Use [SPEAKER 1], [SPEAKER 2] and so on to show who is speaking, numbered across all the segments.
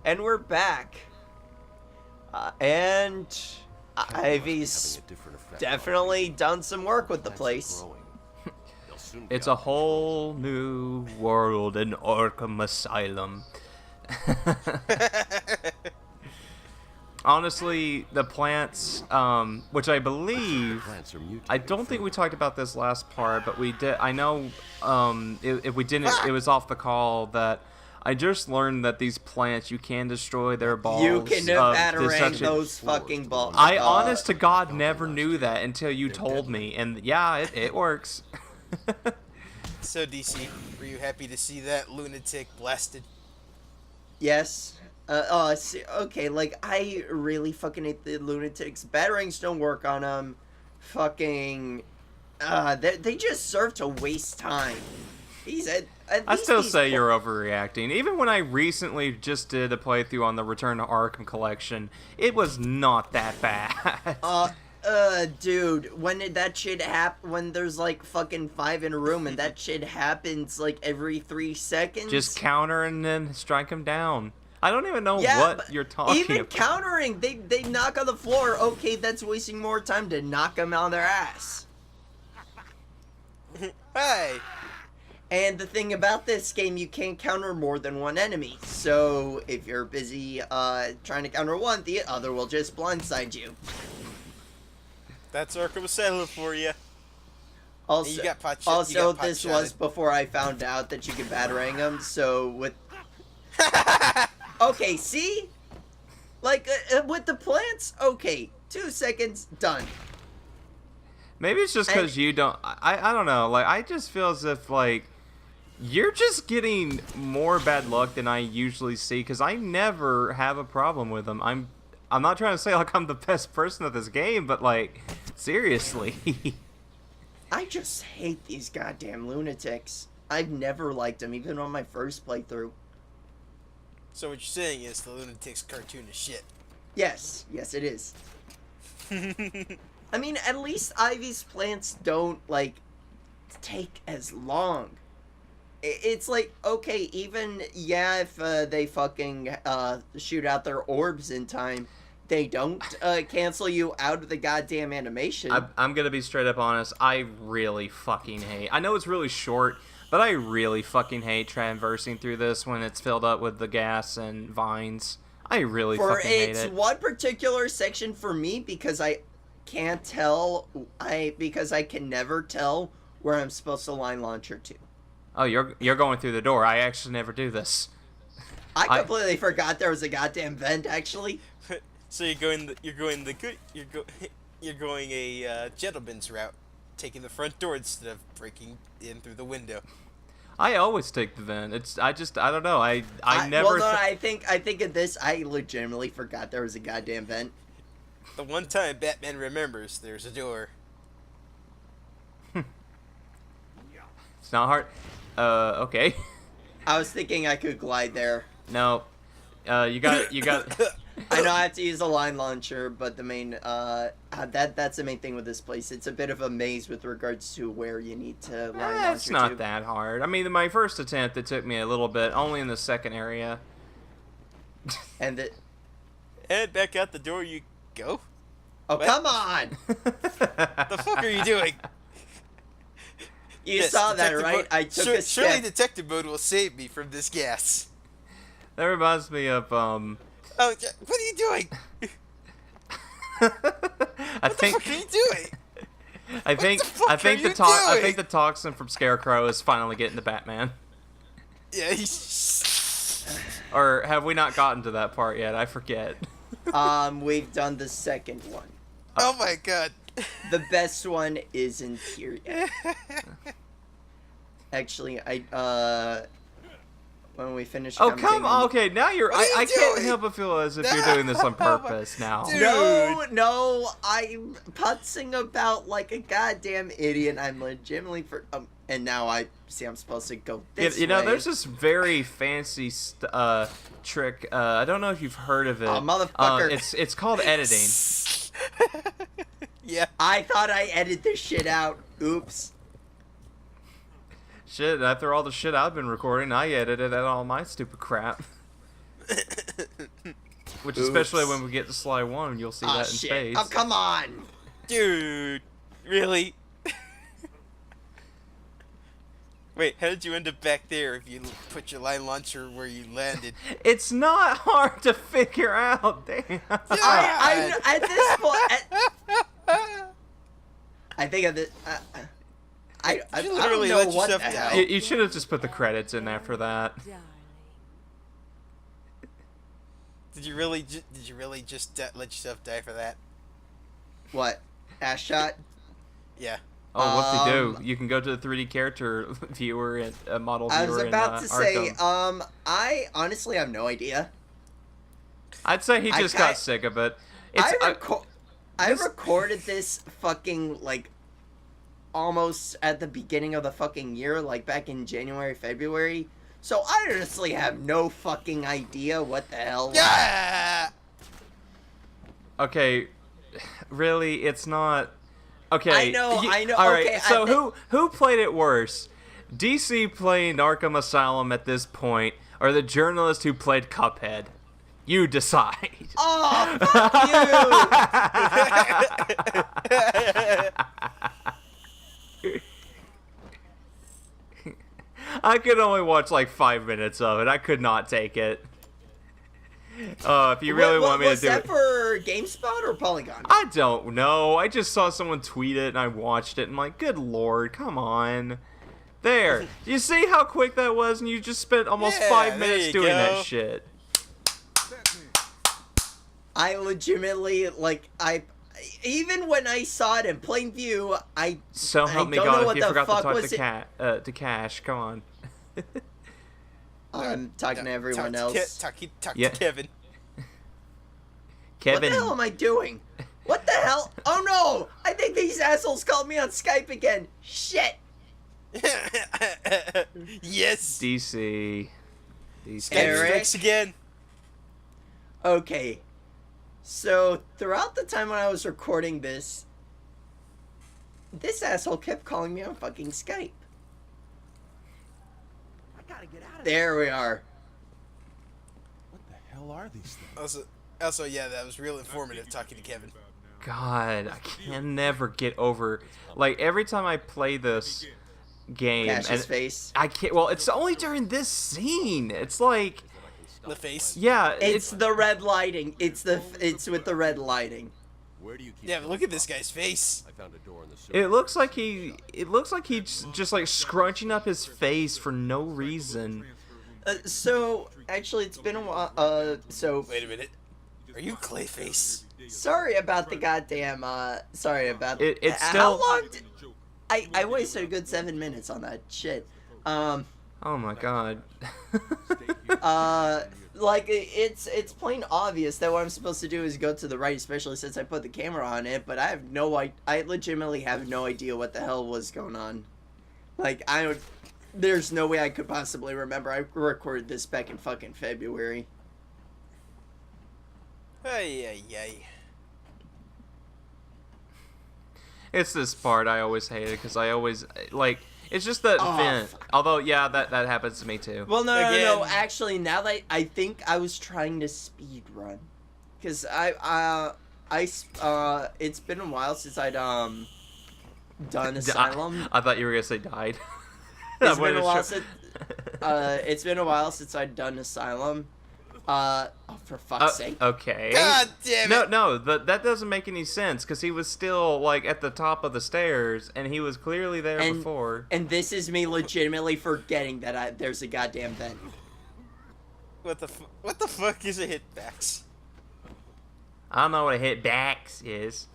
[SPEAKER 1] And we're back. And Ivy's definitely done some work with the place.
[SPEAKER 2] It's a whole new world in Arkham Asylum. Honestly, the plants, which I believe, I don't think we talked about this last part, but we did. I know, if we didn't, it was off the call that I just learned that these plants, you can destroy their balls.
[SPEAKER 1] You can batarang those fucking balls.
[SPEAKER 2] I, honest to God, never knew that until you told me, and yeah, it works.
[SPEAKER 3] So, DC, were you happy to see that lunatic blasted?
[SPEAKER 1] Yes. Okay, like, I really fucking hate the lunatics. Batarangs don't work on them. Fucking, they just serve to waste time.
[SPEAKER 2] I still say you're overreacting. Even when I recently just did a playthrough on the Return to Arkham collection, it was not that bad.
[SPEAKER 1] Dude, when that shit when there's like fucking 5 in a room and that shit happens like every 3 seconds.
[SPEAKER 2] Just counter and then strike them down. I don't even know what you're talking about.
[SPEAKER 1] Even countering, they knock on the floor. Okay, that's wasting more time to knock them on their ass.
[SPEAKER 3] Hey!
[SPEAKER 1] And the thing about this game, you can't counter more than one enemy. So, if you're busy trying to counter one, the other will just blindside you.
[SPEAKER 3] That's Arkham Asylum for you.
[SPEAKER 1] Also, this was before I found out that you could batarang them, so with... Okay, see? Like, with the plants, okay, 2 seconds, done.
[SPEAKER 2] Maybe it's just because you don't... I don't know, like, I just feel as if, like, you're just getting more bad luck than I usually see, because I never have a problem with them. I'm not trying to say, like, I'm the best person at this game, but, like, seriously.
[SPEAKER 1] I just hate these goddamn lunatics. I've never liked them, even on my first playthrough.
[SPEAKER 3] So what you're saying is the lunatic's cartoon is shit.
[SPEAKER 1] Yes, it is. I mean, at least Ivy's plants don't, like, take as long. It's like, okay, even, yeah, if they fucking shoot out their orbs in time, they don't cancel you out of the goddamn animation.
[SPEAKER 2] I'm gonna be straight up honest, I really fucking hate... I know it's really short, but I really fucking hate traversing through this when it's filled up with the gas and vines. I really fucking hate it.
[SPEAKER 1] It's one particular section for me because I can't tell, because I can never tell where I'm supposed to line launcher to.
[SPEAKER 2] Oh, you're going through the door. I actually never do this.
[SPEAKER 1] I completely forgot there was a goddamn vent, actually.
[SPEAKER 3] So you're going a gentleman's route, taking the front door instead of breaking in through the window.
[SPEAKER 2] I always take the vent. I don't know. I never.
[SPEAKER 1] Well, no, I think in this, I legitimately forgot there was a goddamn vent.
[SPEAKER 3] The one time Batman remembers there's a door.
[SPEAKER 2] It's not hard. Okay.
[SPEAKER 1] I was thinking I could glide there.
[SPEAKER 2] No. You got.
[SPEAKER 1] I know I have to use a line launcher, but the main, that's the main thing with this place. It's a bit of a maze with regards to where you need to line launcher
[SPEAKER 2] It's not that hard. I mean, my first attempt, it took me a little bit, only in the second area.
[SPEAKER 1] And
[SPEAKER 3] back out the door you go?
[SPEAKER 1] Oh, what? Come on!
[SPEAKER 3] The fuck are you doing?
[SPEAKER 1] You saw that, right? I took a step.
[SPEAKER 3] Surely detective mode will save me from this gas.
[SPEAKER 2] That reminds me of,
[SPEAKER 3] Oh, what are you doing? What the fuck are you doing?
[SPEAKER 2] I think the toxin from Scarecrow is finally getting to Batman.
[SPEAKER 3] Yeah.
[SPEAKER 2] Or have we not gotten to that part yet? I forget.
[SPEAKER 1] We've done the second one.
[SPEAKER 3] Oh my god.
[SPEAKER 1] The best one is interior. Actually, when we finish.
[SPEAKER 2] Oh, come on. Okay, now I can't help but feel as if you're doing this on purpose now.
[SPEAKER 3] Dude.
[SPEAKER 1] No, I'm putzing about like a goddamn idiot. I'm legitimately and now I'm supposed to go this way.
[SPEAKER 2] You know, there's this very fancy trick. I don't know if you've heard of it.
[SPEAKER 1] Oh, motherfucker.
[SPEAKER 2] It's called editing.
[SPEAKER 3] Yeah.
[SPEAKER 1] I thought I edited this shit out. Oops.
[SPEAKER 2] Shit, after all the shit I've been recording, I edited out all my stupid crap. Which,
[SPEAKER 1] Oops.
[SPEAKER 2] especially when we get to Sly 1, you'll see
[SPEAKER 1] Oh,
[SPEAKER 2] that in
[SPEAKER 1] shit.
[SPEAKER 2] spades.
[SPEAKER 1] Oh, come on.
[SPEAKER 3] Dude, really? Wait, how did you end up back there if you put your line launcher where you landed?
[SPEAKER 2] It's not hard to figure out, damn.
[SPEAKER 1] I at this point, I think of it. I
[SPEAKER 3] You
[SPEAKER 1] don't
[SPEAKER 3] literally
[SPEAKER 1] know
[SPEAKER 3] let
[SPEAKER 1] what the
[SPEAKER 3] yourself
[SPEAKER 1] hell.
[SPEAKER 3] die.
[SPEAKER 2] You should have just put the credits in after that.
[SPEAKER 3] Did you really just let yourself die for that?
[SPEAKER 1] What? Ass shot?
[SPEAKER 3] Yeah.
[SPEAKER 2] Oh, whoop-de-doo. You can go to the 3D character viewer and model viewer
[SPEAKER 1] I was about
[SPEAKER 2] in,
[SPEAKER 1] to say,
[SPEAKER 2] Arkham.
[SPEAKER 1] I honestly have no idea.
[SPEAKER 2] I'd say he just got sick of it. It's,
[SPEAKER 1] I recorded this fucking, like, almost at the beginning of the fucking year, like back in January, February. So I honestly have no fucking idea what the hell.
[SPEAKER 3] Yeah.
[SPEAKER 2] Okay, really, it's not. Okay,
[SPEAKER 1] I know.
[SPEAKER 2] All right,
[SPEAKER 1] Okay,
[SPEAKER 2] so who played it worse? DC playing Arkham Asylum at this point, or the journalist who played Cuphead? You decide.
[SPEAKER 1] Oh, fuck you!
[SPEAKER 2] I could only watch like 5 minutes of it. I could not take it. If you really want me to do
[SPEAKER 1] was that
[SPEAKER 2] it.
[SPEAKER 1] for GameSpot or Polygon?
[SPEAKER 2] I don't know. I just saw someone tweet it and I watched it and I'm like, good lord, come on. There. You see how quick that was, and you just spent almost 5 minutes doing that shit.
[SPEAKER 1] I legitimately, like, even when I saw it in plain view,
[SPEAKER 2] So help me
[SPEAKER 1] don't know
[SPEAKER 2] God,
[SPEAKER 1] what
[SPEAKER 2] if you
[SPEAKER 1] the
[SPEAKER 2] forgot to
[SPEAKER 1] fuck
[SPEAKER 2] talk
[SPEAKER 1] was
[SPEAKER 2] to Cash, come on.
[SPEAKER 1] I'm talking to everyone else.
[SPEAKER 3] Talk
[SPEAKER 2] Yeah.
[SPEAKER 3] to Kevin.
[SPEAKER 2] Kevin.
[SPEAKER 1] What the hell am I doing? What the hell? Oh no! I think these assholes called me on Skype again. Shit!
[SPEAKER 3] Yes.
[SPEAKER 2] DC.
[SPEAKER 1] Eric?
[SPEAKER 3] Strikes again.
[SPEAKER 1] Okay. So, throughout the time when I was recording this asshole kept calling me on fucking Skype.
[SPEAKER 4] I gotta get out of
[SPEAKER 1] There we are.
[SPEAKER 4] What the hell are these things?
[SPEAKER 3] Also, yeah, that was real informative talking to Kevin.
[SPEAKER 2] God, I can never get over. Like, every time I play this game,
[SPEAKER 1] Cash's face.
[SPEAKER 2] I can't. Well, it's only during this scene. It's like,
[SPEAKER 3] The face.
[SPEAKER 2] yeah,
[SPEAKER 1] It's the red lighting. It's with the red lighting.
[SPEAKER 4] Where do you keep
[SPEAKER 3] Yeah, but look at this guy's face.
[SPEAKER 4] I found a door in the sewer.
[SPEAKER 2] It looks like he's just like scrunching up his face for no reason.
[SPEAKER 1] So, actually, it's been a while.
[SPEAKER 3] Wait a minute. Are you Clayface?
[SPEAKER 1] Sorry about the goddamn. Sorry about.
[SPEAKER 2] It's
[SPEAKER 1] How
[SPEAKER 2] still.
[SPEAKER 1] long? I wasted a good 7 minutes on that shit.
[SPEAKER 2] Oh my god.
[SPEAKER 1] Like it's plain obvious that what I'm supposed to do is go to the right, especially since I put the camera on it. But I legitimately have no idea what the hell was going on. Like there's no way I could possibly remember. I recorded this back in fucking February.
[SPEAKER 3] Ay.
[SPEAKER 2] It's this part I always hated because I always like. It's just that vent.
[SPEAKER 1] Fuck.
[SPEAKER 2] Although, yeah, that happens to me too.
[SPEAKER 1] Well, no.
[SPEAKER 3] Again.
[SPEAKER 1] Actually, now that I think I was trying to speed run, because it's been a while since I'd done Asylum.
[SPEAKER 2] I thought you were gonna say died.
[SPEAKER 1] It's been a while since. It's been a while since I'd done Asylum. Oh, for fuck's sake.
[SPEAKER 2] Okay.
[SPEAKER 3] God damn it.
[SPEAKER 2] No, that doesn't make any sense because he was still like at the top of the stairs and he was clearly there before.
[SPEAKER 1] And this is me legitimately forgetting that there's a goddamn vent.
[SPEAKER 3] What the fuck is a hitbox?
[SPEAKER 2] I don't know what a hitbox is.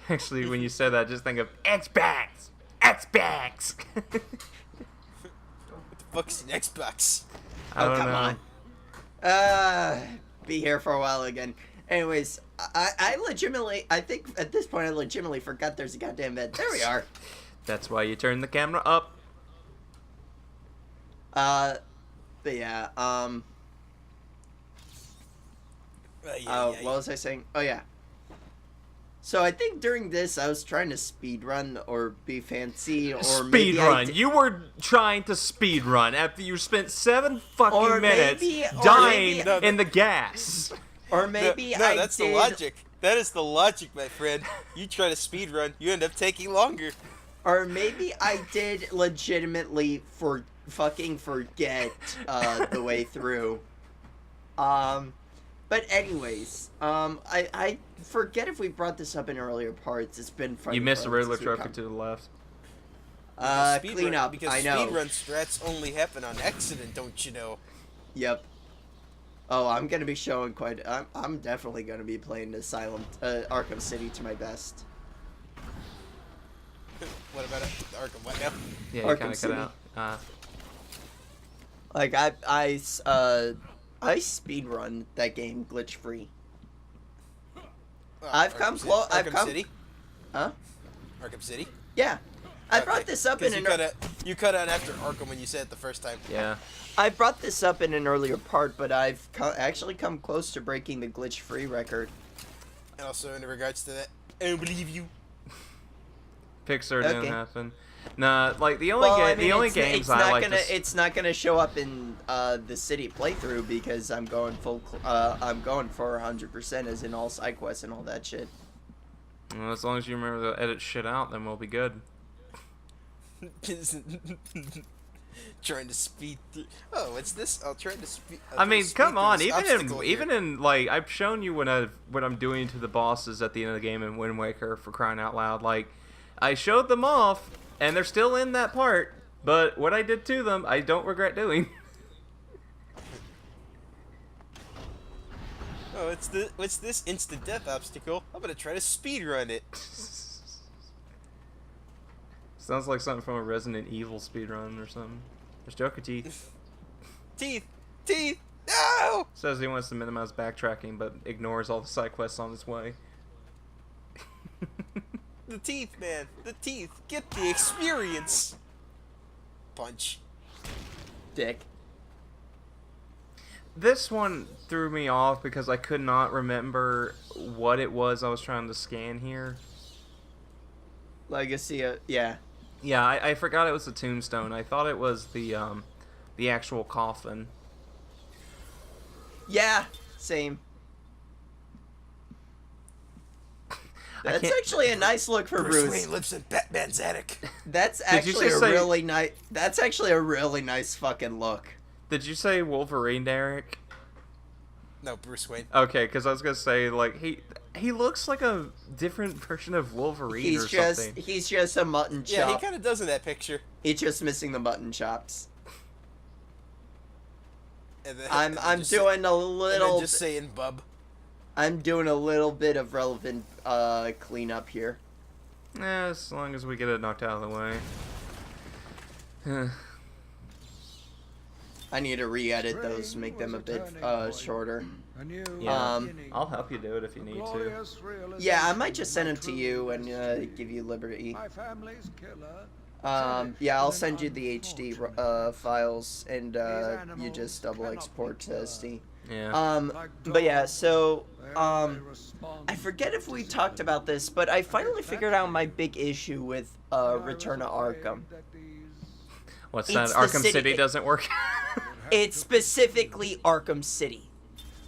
[SPEAKER 2] Actually, when you said that, just think of Xbox. Xbox.
[SPEAKER 3] What the fuck's an Xbox?
[SPEAKER 2] I don't
[SPEAKER 1] come
[SPEAKER 2] know.
[SPEAKER 1] on. Be here for a while again. Anyways, I think at this point I legitimately forgot there's a goddamn vent. There we are.
[SPEAKER 2] That's why you turn the camera up.
[SPEAKER 1] But yeah, what was I saying? Oh yeah. So I think during this I was trying to speedrun or be fancy or
[SPEAKER 2] Speed
[SPEAKER 1] maybe
[SPEAKER 2] run. You were trying to speed run after you spent 7 fucking
[SPEAKER 1] Or
[SPEAKER 2] minutes
[SPEAKER 1] maybe- or
[SPEAKER 2] dying
[SPEAKER 1] maybe-
[SPEAKER 2] in the gas.
[SPEAKER 1] or maybe
[SPEAKER 3] no,
[SPEAKER 1] I
[SPEAKER 3] that's
[SPEAKER 1] did.
[SPEAKER 3] the logic. That is the logic, my friend. You try to speed run, you end up taking longer.
[SPEAKER 1] Or maybe I did legitimately forget the way through. But anyways, I forget if we brought this up in earlier parts. It's been fun.
[SPEAKER 2] You missed the Riddler trophy to the left.
[SPEAKER 1] Clean up.
[SPEAKER 3] Because
[SPEAKER 1] I know.
[SPEAKER 3] speedrun strats only happen on accident, don't you know?
[SPEAKER 1] Yep. Oh, I'm gonna be showing quite. I'm definitely gonna be playing Asylum, Arkham City to my best.
[SPEAKER 3] What about it? Arkham? What now?
[SPEAKER 2] Yeah, you
[SPEAKER 1] Arkham
[SPEAKER 2] kind of
[SPEAKER 1] City.
[SPEAKER 2] cut out.
[SPEAKER 1] Like I speedrun that game glitch free. I've
[SPEAKER 3] Arkham
[SPEAKER 1] come
[SPEAKER 3] City?
[SPEAKER 1] close.
[SPEAKER 3] Arkham City?
[SPEAKER 1] Huh?
[SPEAKER 3] Arkham City?
[SPEAKER 1] Yeah. I
[SPEAKER 3] Okay,
[SPEAKER 1] brought this up in
[SPEAKER 3] 'cause you cut out after Arkham when you said it the first time.
[SPEAKER 2] Yeah.
[SPEAKER 1] I brought this up in an earlier part, but I've actually come close to breaking the glitch free record.
[SPEAKER 3] And also in regards to that, I don't believe you.
[SPEAKER 2] Pixar
[SPEAKER 1] Okay.
[SPEAKER 2] didn't happen. Nah, like the only games I like to
[SPEAKER 1] it's not gonna show up in the city playthrough because I'm going I'm going for 100% as in all side quests and all that shit.
[SPEAKER 2] Well, as long as you remember to edit shit out, then we'll be good.
[SPEAKER 3] Trying to speed through. Oh, what's this? I'll try to speed.
[SPEAKER 2] I mean, come on. Even in like, I've shown you what I'm doing to the bosses at the end of the game in Wind Waker, for crying out loud. Like, I showed them off, and they're still in that part. But what I did to them, I don't regret doing.
[SPEAKER 3] Oh, what's this instant death obstacle? I'm gonna try to speed run it.
[SPEAKER 2] Sounds like something from a Resident Evil speedrun or something. There's Joker teeth.
[SPEAKER 3] Teeth, no!
[SPEAKER 2] Says he wants to minimize backtracking, but ignores all the side quests on his way.
[SPEAKER 3] The teeth, man, the teeth. Get the experience. Punch.
[SPEAKER 1] Dick.
[SPEAKER 2] This one threw me off because I could not remember what it was I was trying to scan here.
[SPEAKER 1] Legacy, yeah.
[SPEAKER 2] Yeah, I forgot it was a tombstone. I thought it was the actual coffin.
[SPEAKER 1] Yeah, same. That's
[SPEAKER 2] can't-
[SPEAKER 1] actually a nice look for
[SPEAKER 3] Bruce
[SPEAKER 1] Bruce.
[SPEAKER 3] Wayne lives in Batman's attic.
[SPEAKER 1] That's
[SPEAKER 2] you
[SPEAKER 1] actually
[SPEAKER 2] just
[SPEAKER 1] a
[SPEAKER 2] say-
[SPEAKER 1] really nice. That's actually a really nice fucking look.
[SPEAKER 2] Did you say Wolverine, Derek?
[SPEAKER 3] No, Bruce Wayne.
[SPEAKER 2] Okay, because I was gonna say like he looks like a different version of Wolverine
[SPEAKER 1] He's
[SPEAKER 2] or
[SPEAKER 1] just
[SPEAKER 2] something.
[SPEAKER 1] he's just a mutton chop.
[SPEAKER 3] Yeah, he kind of does in that picture.
[SPEAKER 1] He's just missing the mutton chops.
[SPEAKER 3] And then,
[SPEAKER 1] I'm doing a little.
[SPEAKER 3] just saying, bub.
[SPEAKER 1] I'm doing a little bit of relevant cleanup here.
[SPEAKER 2] As long as we get it knocked out of the way.
[SPEAKER 1] I need to re-edit those, make them a bit shorter.
[SPEAKER 2] Yeah, I'll help you do it if you need to.
[SPEAKER 1] Yeah, I might just send them to you and give you liberty.
[SPEAKER 5] My family's killer.
[SPEAKER 1] Yeah, I'll send you the HD files and you just double export to SD.
[SPEAKER 2] Yeah.
[SPEAKER 1] But yeah, so I forget if we talked about this, but I finally figured out my big issue with Return to Arkham.
[SPEAKER 2] What's that?
[SPEAKER 1] it's the
[SPEAKER 2] Arkham
[SPEAKER 1] city-
[SPEAKER 2] City doesn't work.
[SPEAKER 1] It's specifically Arkham City.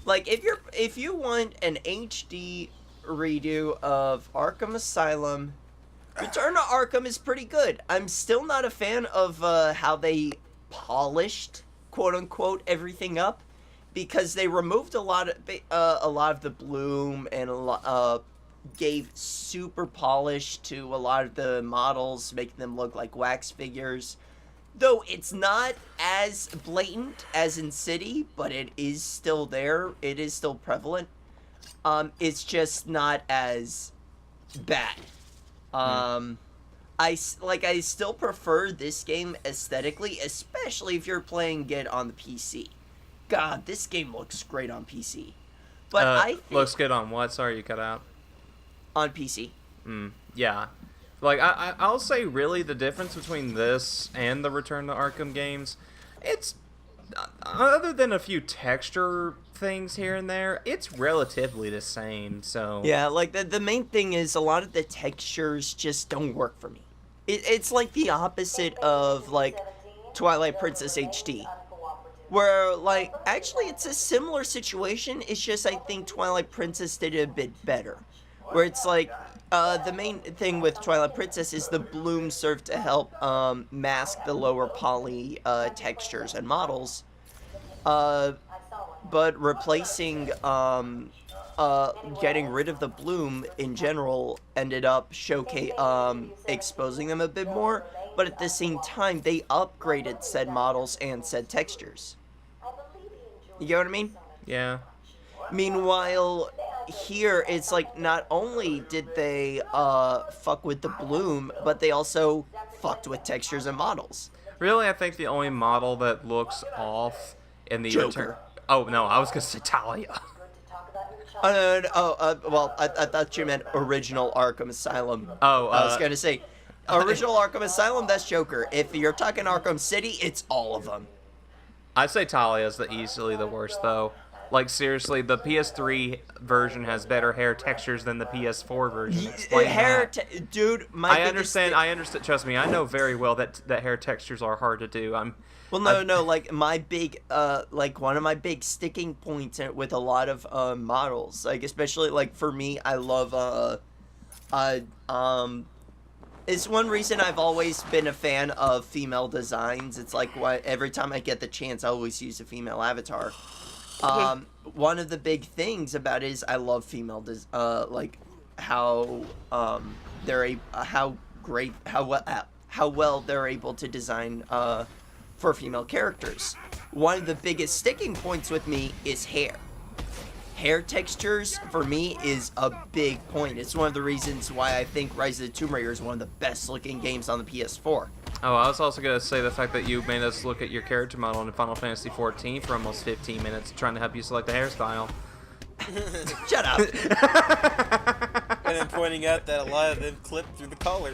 [SPEAKER 1] Like if you want an HD redo of Arkham Asylum, Return to Arkham is pretty good. I'm still not a fan of how they polished, quote unquote, everything up, because they removed a lot of the bloom and gave super polish to a lot of the models, making them look like wax figures. Though it's not as blatant as in City, but it is still there. It is still prevalent. It's just not as bad. I still prefer this game aesthetically, especially if you're playing it on the PC. God, this game looks great on PC. But I think
[SPEAKER 2] looks good on what? Sorry, you cut out.
[SPEAKER 1] on PC.
[SPEAKER 2] Yeah. Like, I'll say really the difference between this and the Return to Arkham games, it's, other than a few texture things here and there, it's relatively the same. So
[SPEAKER 1] Yeah, like the main thing is a lot of the textures just don't work for me. It's like the opposite of like Twilight Princess HD. Where, like, actually it's a similar situation, it's just I think Twilight Princess did it a bit better. Where it's like, the main thing with Twilight Princess is the bloom served to help, mask the lower poly, textures and models. But replacing, getting rid of the bloom in general ended up exposing them a bit more, but at the same time, they upgraded said models and said textures. You get what I mean?
[SPEAKER 2] yeah.
[SPEAKER 1] Meanwhile, here, it's like, not only did they, fuck with the bloom, but they also fucked with textures and models.
[SPEAKER 2] Really, I think the only model that looks off in the
[SPEAKER 1] Joker.
[SPEAKER 2] Oh no, I was gonna say Talia.
[SPEAKER 1] Well, I thought you meant original Arkham Asylum.
[SPEAKER 2] Oh,
[SPEAKER 1] I was gonna say, original Arkham Asylum, that's Joker. If you're talking Arkham City, it's all of them.
[SPEAKER 2] I'd say Talia's easily the worst, though. Like, seriously, the PS3 version has better hair textures than the PS4 version. Explain that.
[SPEAKER 1] Dude,
[SPEAKER 2] I understand, trust me, I know very well that hair textures are hard to do.
[SPEAKER 1] Like, my big, like, one of my big sticking points with a lot of, models, like, especially, like, for me, I love, it's one reason I've always been a fan of female designs. It's like, every time I get the chance, I always use a female avatar. One of the big things about it is I love female, like, how well they're able to design, for female characters. One of the biggest sticking points with me is hair. Hair textures, for me, is a big point. It's one of the reasons why I think Rise of the Tomb Raider is one of the best looking games on the PS4.
[SPEAKER 2] Oh, I was also going to say the fact that you made us look at your character model in Final Fantasy XIV for almost 15 minutes trying to help you select the hairstyle.
[SPEAKER 1] Shut up!
[SPEAKER 3] And then pointing out that a lot of them clip through the collar.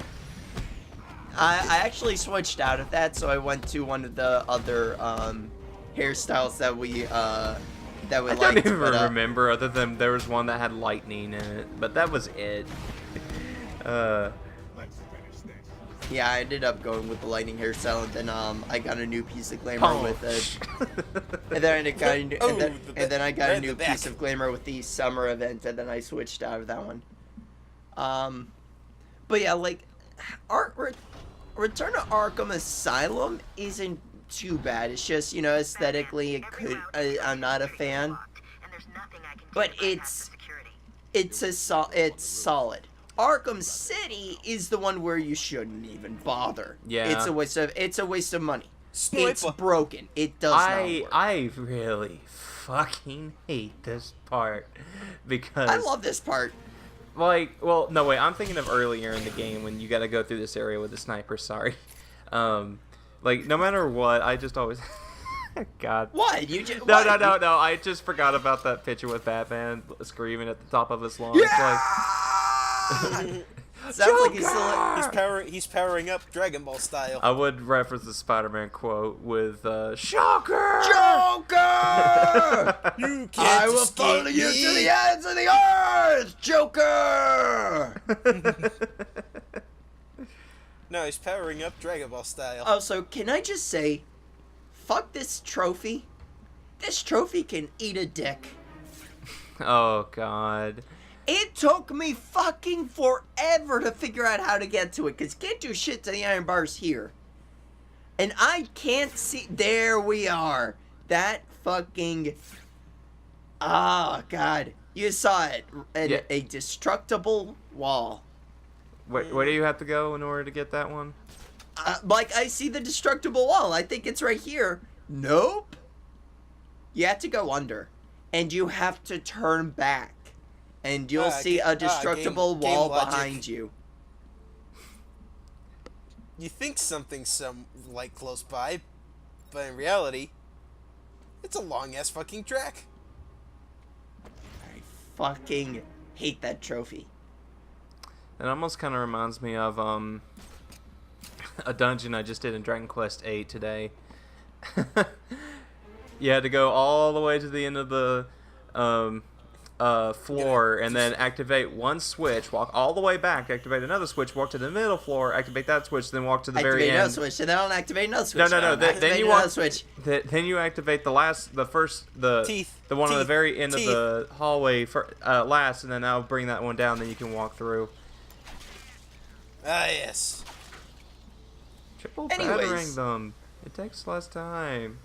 [SPEAKER 1] I actually switched out of that, so I went to one of the other hairstyles that we
[SPEAKER 2] I
[SPEAKER 1] liked.
[SPEAKER 2] don't even remember, other than there was one that had lightning in it, but that was it.
[SPEAKER 1] Yeah, I ended up going with the lightning hairstyle, and then I got a new piece of glamour with it. And then I got a new piece of glamour with the summer event, and then I switched out of that one. But yeah, like, Return to Arkham Asylum isn't too bad. It's just, you know, aesthetically, I'm not a fan. But it's solid. Arkham City is the one where you shouldn't even bother.
[SPEAKER 2] Yeah.
[SPEAKER 1] It's a waste of money.
[SPEAKER 3] Sniper.
[SPEAKER 1] It's broken. It does not work.
[SPEAKER 2] I really fucking hate this part because
[SPEAKER 1] I love this part.
[SPEAKER 2] Like, well, no, wait, I'm thinking of earlier in the game when you gotta go through this area with the sniper, sorry. Like, no matter what, I just always... God.
[SPEAKER 1] What? You just...
[SPEAKER 2] No, I just forgot about that picture with Batman screaming at the top of his lungs.
[SPEAKER 1] Yeah!
[SPEAKER 2] Like...
[SPEAKER 1] Sounds like he's still...
[SPEAKER 3] He's powering up Dragon Ball style.
[SPEAKER 2] I would reference the Spider-Man quote with, Shocker!
[SPEAKER 1] Joker!
[SPEAKER 3] You can't
[SPEAKER 1] I will
[SPEAKER 3] escape
[SPEAKER 1] follow you
[SPEAKER 3] me.
[SPEAKER 1] to the ends of the earth, Joker!
[SPEAKER 3] No, he's powering up Dragon Ball style.
[SPEAKER 1] Also, can I just say, fuck this trophy. This trophy can eat a dick.
[SPEAKER 2] Oh, God.
[SPEAKER 1] It took me fucking forever to figure out how to get to it, because can't do shit to the iron bars here. And I can't see... There we are. That fucking... Ah, God. You saw it. A destructible wall.
[SPEAKER 2] Where do you have to go in order to get that one?
[SPEAKER 1] Like, I see the destructible wall. I think it's right here. Nope. You have to go under. And you have to turn back. And you'll see a destructible wall behind you.
[SPEAKER 3] You think something's close by, but in reality, it's a long ass fucking track.
[SPEAKER 1] I fucking hate that trophy.
[SPEAKER 2] It almost kind of reminds me of a dungeon I just did in Dragon Quest VIII today. You had to go all the way to the end of the floor, and then activate one switch, walk all the way back, activate another switch, walk to the middle floor, activate that switch, then walk to the very end.
[SPEAKER 1] Activate another switch, and then I'll activate another switch.
[SPEAKER 2] No. Then you walk.
[SPEAKER 1] Switch.
[SPEAKER 2] Then you activate the
[SPEAKER 3] Teeth.
[SPEAKER 2] the one on the very end
[SPEAKER 3] Teeth.
[SPEAKER 2] of the hallway last, and then I'll bring that one down. Then you can walk through.
[SPEAKER 3] Ah, yes.
[SPEAKER 2] Triple
[SPEAKER 1] Anyways.
[SPEAKER 2] battering them. It takes less time.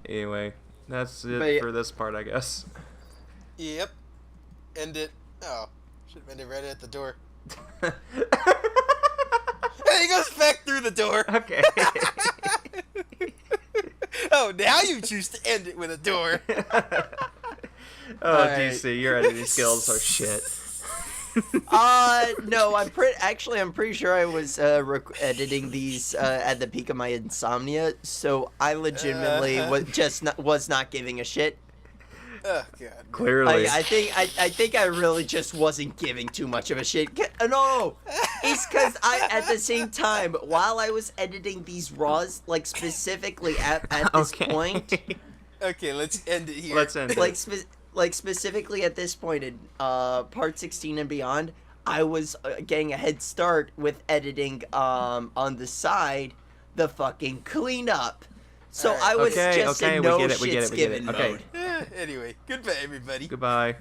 [SPEAKER 2] Anyway, that's it for this part, I guess.
[SPEAKER 3] Yep. End it. Oh, should have ended right at the door. And he goes back through the door.
[SPEAKER 2] Okay.
[SPEAKER 3] Oh, now you choose to end it with a door.
[SPEAKER 2] Oh,
[SPEAKER 1] Alright.
[SPEAKER 2] DC, your editing skills are shit.
[SPEAKER 1] No, I'm pretty sure I was editing these at the peak of my insomnia, so I legitimately was not giving a shit.
[SPEAKER 3] Oh god.
[SPEAKER 2] Clearly.
[SPEAKER 1] I think I really just wasn't giving too much of a shit. No, it's because at the same time, while I was editing these raws, like specifically at this point,
[SPEAKER 3] Okay, let's end it here.
[SPEAKER 2] Let's end it.
[SPEAKER 1] like specifically at this point in part 16 and beyond, I was getting a head start with editing on the side the fucking cleanup. So
[SPEAKER 3] Alright.
[SPEAKER 1] I was
[SPEAKER 2] Okay,
[SPEAKER 1] just
[SPEAKER 2] okay,
[SPEAKER 1] in
[SPEAKER 2] we
[SPEAKER 1] no
[SPEAKER 2] get it, we get
[SPEAKER 1] shit's
[SPEAKER 2] it, we get it.
[SPEAKER 1] given
[SPEAKER 2] Okay.
[SPEAKER 1] mode.
[SPEAKER 3] Anyway, goodbye everybody.
[SPEAKER 2] Goodbye.